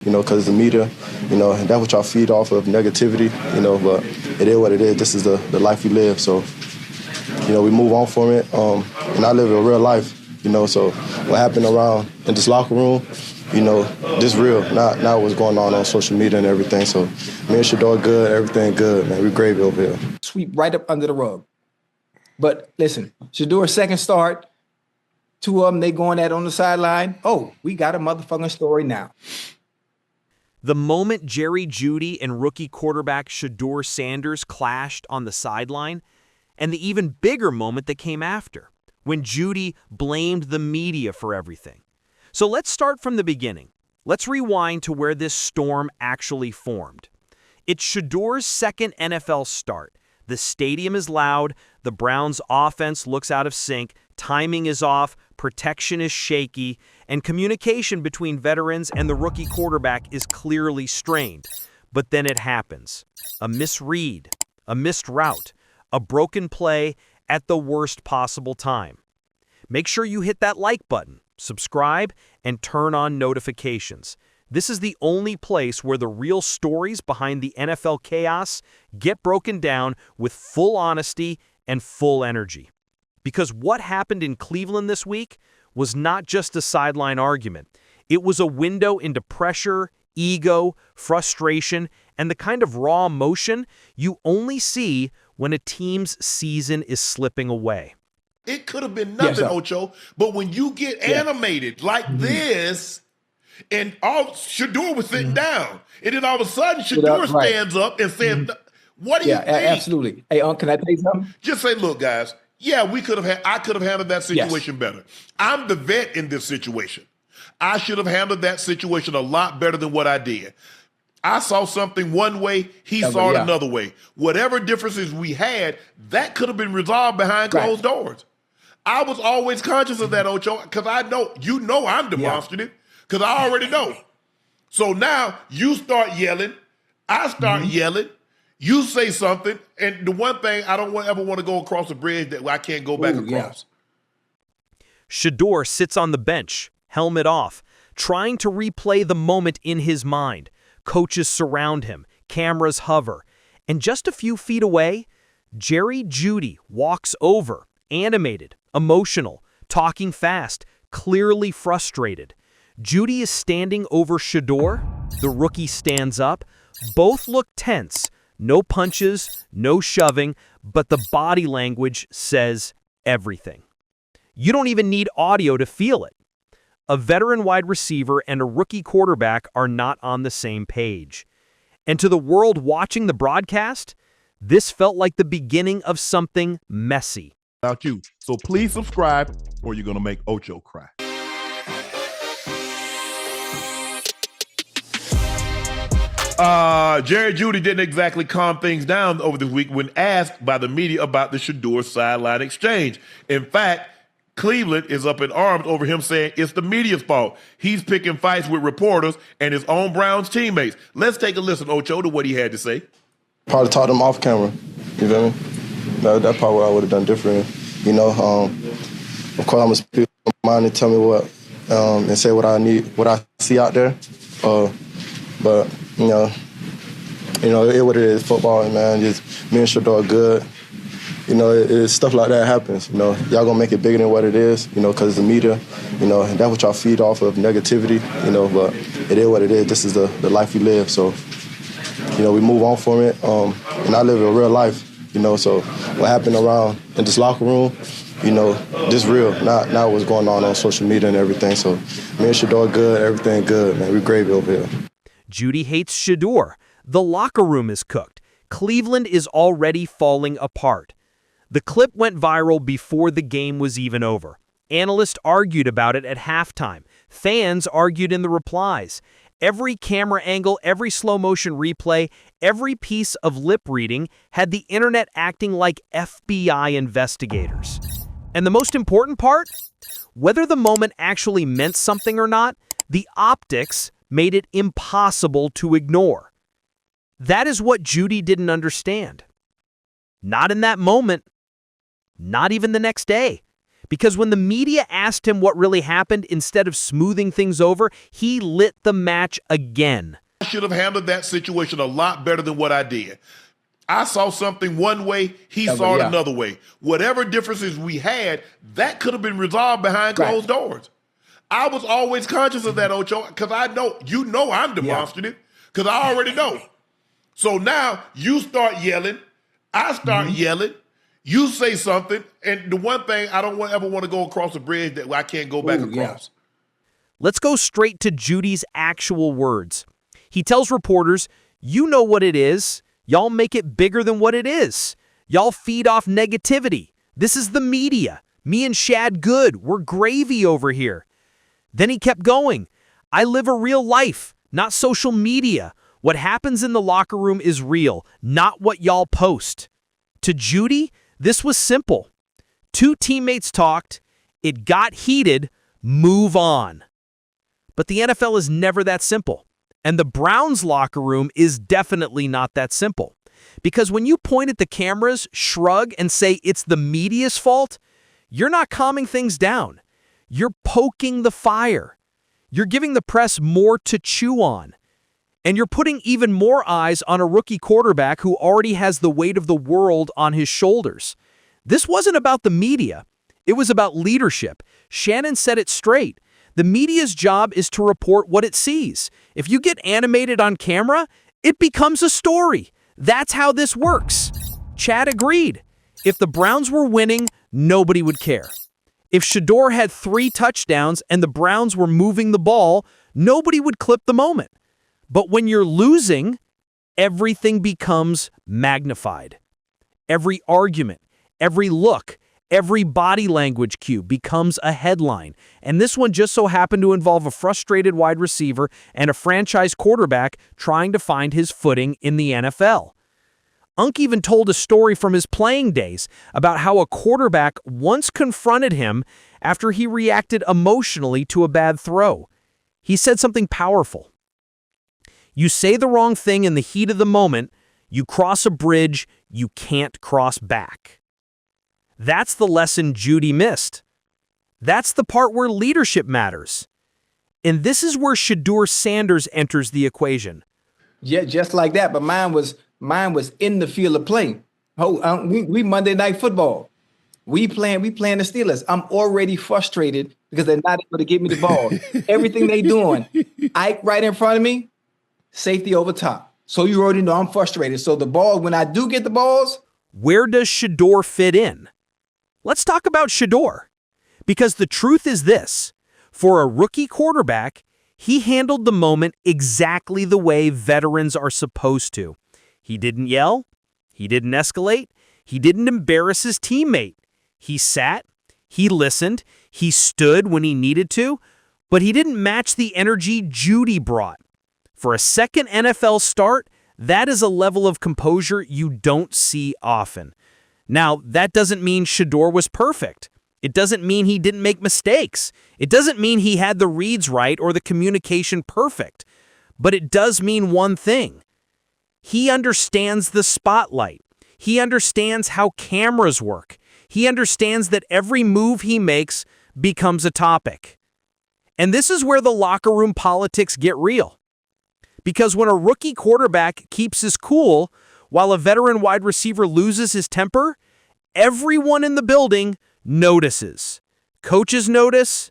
because the media, and that's what y'all feed off of, negativity, but it is what it is. This is the life we live. So, we move on from it. And I live a real life, so what happened around in this locker room, this real, not what's going on social media and everything. So me and Shedeur good, everything good, man. We gravy over here. Sweep right up under the rug. But listen, Shedeur's second start, two of them, they going at on the sideline. Oh, we got a motherfucking story now. The moment Jerry Jeudy and rookie quarterback Shedeur Sanders clashed on the sideline, and the even bigger moment that came after, when Jeudy blamed the media for everything. So let's start from the beginning. Let's rewind to where this storm actually formed. It's Shedeur's second NFL start. The stadium is loud, the Browns' offense looks out of sync, timing is off, protection is shaky, and communication between veterans and the rookie quarterback is clearly strained. But then it happens. A misread, a missed route, a broken play at the worst possible time. Make sure you hit that like button, subscribe, and turn on notifications. This is the only place where the real stories behind the NFL chaos get broken down with full honesty and full energy. Because what happened in Cleveland this week was not just a sideline argument. It was a window into pressure, ego, frustration, and the kind of raw emotion you only see when a team's season is slipping away. It could have been nothing, Ocho, but when you get animated like this, and all Shedeur was sitting down, and then all of a sudden Shedeur stands up and says, "What do you think?" Absolutely. Hey, can I tell you something? Just say, "Look, guys, I could have handled that situation better. I'm the vet in this situation. I should have handled that situation a lot better than what I did. I saw something one way, he saw it another way. Whatever differences we had, that could have been resolved behind closed doors." I was always conscious of that, Ocho, because I know, I'm demonstrative, because I already know. So now you start yelling, I start yelling, you say something, and the one thing I don't ever want to go across a bridge that I can't go back across. Shedeur sits on the bench, helmet off, trying to replay the moment in his mind. Coaches surround him, cameras hover, and just a few feet away, Jerry Jeudy walks over, animated, emotional, talking fast, clearly frustrated. Jeudy is standing over Shedeur. The rookie stands up. Both look tense. No punches, no shoving, but the body language says everything. You don't even need audio to feel it. A veteran wide receiver and a rookie quarterback are not on the same page. And to the world watching the broadcast, this felt like the beginning of something messy. About you. So please subscribe or you're going to make Ocho cry. Jerry Jeudy didn't exactly calm things down over this week when asked by the media about the Shedeur sideline exchange. In fact, Cleveland is up in arms over him saying it's the media's fault. He's picking fights with reporters and his own Browns teammates. Let's take a listen, Ocho, to what he had to say. Probably taught them off camera, you feel me? That's probably what I would have done different. Of course, I'm going to speak my mind and tell me what, and say what I need, what I see out there. But, it what it is, football, man. Just me and Shedeur good. It's stuff like that happens. Y'all gonna make it bigger than what it is, because the media, and that's what y'all feed off of, negativity, but it is what it is. This is the life we live. So, we move on from it. And I live a real life, so what happened around in this locker room, this real, not what's going on social media and everything. So me and Shedeur good, everything good, man. We gravy over here. Jeudy hates Shedeur. The locker room is cooked. Cleveland is already falling apart. The clip went viral before the game was even over. Analysts argued about it at halftime. Fans argued in the replies. Every camera angle, every slow-motion replay, every piece of lip reading had the internet acting like FBI investigators. And the most important part? Whether the moment actually meant something or not, the optics made it impossible to ignore. That is what Jeudy didn't understand. Not in that moment. Not even the next day. Because when the media asked him what really happened, instead of smoothing things over, he lit the match again. I should have handled that situation a lot better than what I did. I saw something one way, he saw it another way. Whatever differences we had, that could have been resolved behind closed doors. I was always conscious of that, Ocho, because I know, I'm demonstrative, because I already know. So now you start yelling, I start yelling, you say something, and the one thing I don't ever want to go across a bridge that I can't go back across. Let's go straight to Jeudy's actual words. He tells reporters, "You know what it is. Y'all make it bigger than what it is. Y'all feed off negativity. This is the media. Me and Shad good. We're gravy over here." Then he kept going. "I live a real life, not social media. What happens in the locker room is real, not what y'all post." To Jeudy, this was simple. Two teammates talked, it got heated, move on. But the NFL is never that simple. And the Browns locker room is definitely not that simple. Because when you point at the cameras, shrug, and say it's the media's fault, you're not calming things down. You're poking the fire. You're giving the press more to chew on. And you're putting even more eyes on a rookie quarterback who already has the weight of the world on his shoulders. This wasn't about the media. It was about leadership. Shannon said it straight. The media's job is to report what it sees. If you get animated on camera, it becomes a story. That's how this works. Chad agreed. If the Browns were winning, nobody would care. If Shedeur had 3 touchdowns and the Browns were moving the ball, nobody would clip the moment. But when you're losing, everything becomes magnified. Every argument, every look, every body language cue becomes a headline. And this one just so happened to involve a frustrated wide receiver and a franchise quarterback trying to find his footing in the NFL. Unc even told a story from his playing days about how a quarterback once confronted him after he reacted emotionally to a bad throw. He said something powerful. "You say the wrong thing in the heat of the moment, you cross a bridge you can't cross back." That's the lesson Jeudy missed. That's the part where leadership matters. And this is where Shedeur Sanders enters the equation. Yeah, just like that. But mine was in the field of play. We Monday Night Football. We playing the Steelers. I'm already frustrated because they're not able to get me the ball. Everything they doing, Ike right in front of me, safety over top. So you already know I'm frustrated. So the ball, when I do get the balls. Where does Shedeur fit in? Let's talk about Shedeur. Because the truth is this. For a rookie quarterback, he handled the moment exactly the way veterans are supposed to. He didn't yell. He didn't escalate. He didn't embarrass his teammate. He sat. He listened. He stood when he needed to. But he didn't match the energy Jeudy brought. For a second NFL start, that is a level of composure you don't see often. Now, that doesn't mean Shedeur was perfect. It doesn't mean he didn't make mistakes. It doesn't mean he had the reads right or the communication perfect. But it does mean one thing. He understands the spotlight. He understands how cameras work. He understands that every move he makes becomes a topic. And this is where the locker room politics get real. Because when a rookie quarterback keeps his cool, while a veteran wide receiver loses his temper, everyone in the building notices. Coaches notice,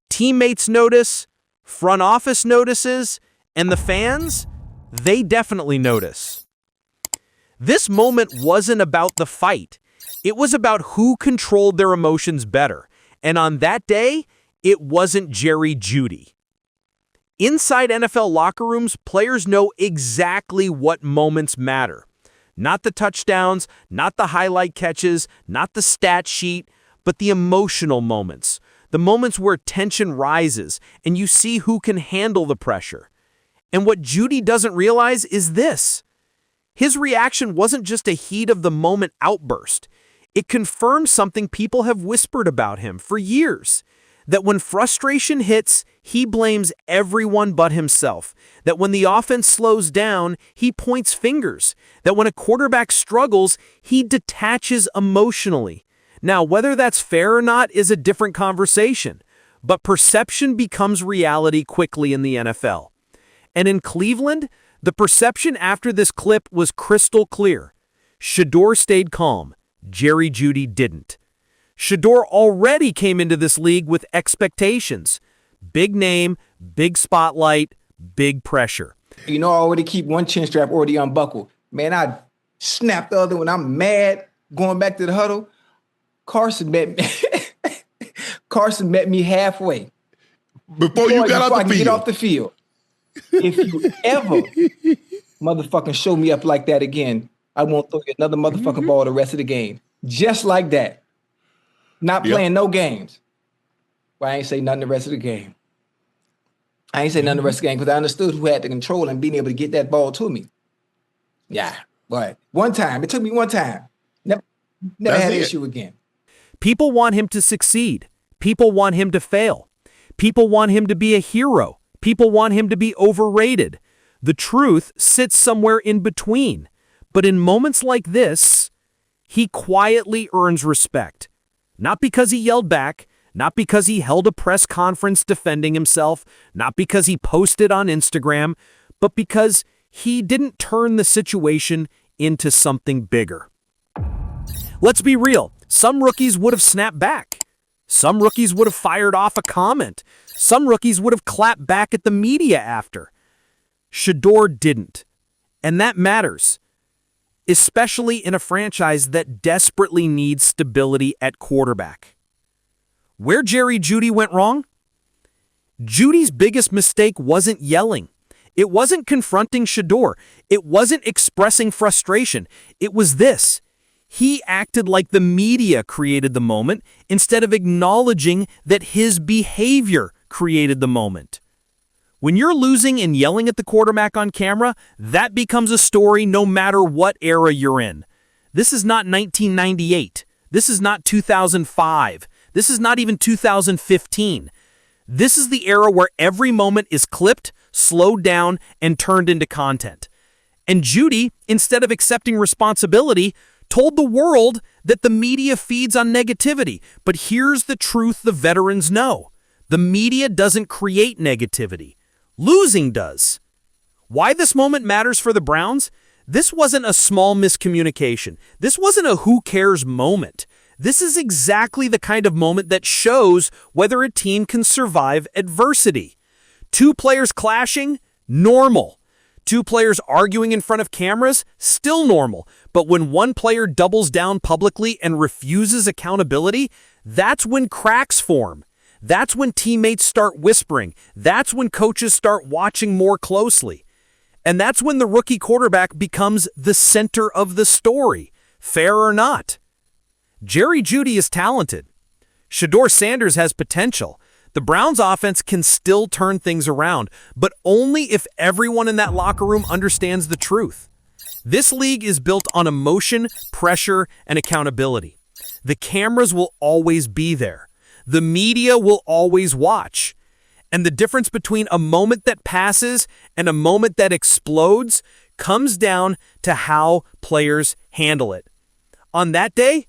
teammates notice, front office notices, and the fans, they definitely notice. This moment wasn't about the fight. It was about who controlled their emotions better. And on that day, it wasn't Jerry Jeudy. Inside NFL locker rooms, players know exactly what moments matter. Not the touchdowns, not the highlight catches, not the stat sheet, but the emotional moments. The moments where tension rises and you see who can handle the pressure. And what Jeudy doesn't realize is this. His reaction wasn't just a heat of the moment outburst. It confirmed something people have whispered about him for years. That when frustration hits, he blames everyone but himself. That when the offense slows down, he points fingers. That when a quarterback struggles, he detaches emotionally. Now, whether that's fair or not is a different conversation, but perception becomes reality quickly in the NFL. And in Cleveland, the perception after this clip was crystal clear. Shedeur stayed calm. Jerry Jeudy didn't. Shedeur already came into this league with expectations. Big name, big spotlight, big pressure. You know, I already keep one chin strap already unbuckled. Man, I snap the other when I'm mad going back to the huddle. Carson met me halfway. Before you got off the field. Get off the field. If you ever motherfucking show me up like that again, I won't throw you another motherfucking ball the rest of the game. Just like that. Not playing no games. But I ain't say nothing the rest of the game. I ain't say nothing the rest of the game because I understood who had the control and being able to get that ball to me. Yeah, but one time. It took me one time. Never had an issue again. People want him to succeed. People want him to fail. People want him to be a hero. People want him to be overrated. The truth sits somewhere in between. But in moments like this, he quietly earns respect. Not because he yelled back, not because he held a press conference defending himself, not because he posted on Instagram, but because he didn't turn the situation into something bigger. Let's be real. Some rookies would have snapped back. Some rookies would have fired off a comment. Some rookies would have clapped back at the media after. Shedeur didn't. And that matters, especially in a franchise that desperately needs stability at quarterback. Where Jerry Jeudy went wrong? Judy's biggest mistake wasn't yelling. It wasn't confronting Shedeur. It wasn't expressing frustration. It was this. He acted like the media created the moment instead of acknowledging that his behavior created the moment. When you're losing and yelling at the quarterback on camera, that becomes a story no matter what era you're in. This is not 1998. This is not 2005. This is not even 2015. This is the era where every moment is clipped, slowed down, and turned into content. And Jeudy, instead of accepting responsibility, told the world that the media feeds on negativity. But here's the truth the veterans know. The media doesn't create negativity. Losing does. Why this moment matters for the Browns? This wasn't a small miscommunication. This wasn't a who cares moment. This is exactly the kind of moment that shows whether a team can survive adversity. Two players clashing? Normal. Two players arguing in front of cameras? Still normal. But when one player doubles down publicly and refuses accountability, that's when cracks form. That's when teammates start whispering. That's when coaches start watching more closely. And that's when the rookie quarterback becomes the center of the story, fair or not. Jerry Jeudy is talented. Shedeur Sanders has potential. The Browns' offense can still turn things around, but only if everyone in that locker room understands the truth. This league is built on emotion, pressure, and accountability. The cameras will always be there. The media will always watch. And the difference between a moment that passes and a moment that explodes comes down to how players handle it. On that day,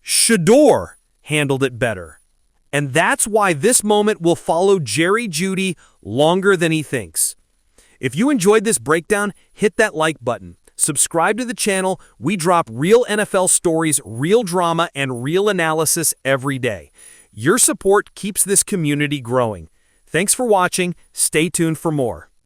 Shedeur handled it better. And that's why this moment will follow Jerry Jeudy longer than he thinks. If you enjoyed this breakdown, hit that like button. Subscribe to the channel. We drop real NFL stories, real drama, and real analysis every day. Your support keeps this community growing. Thanks for watching. Stay tuned for more.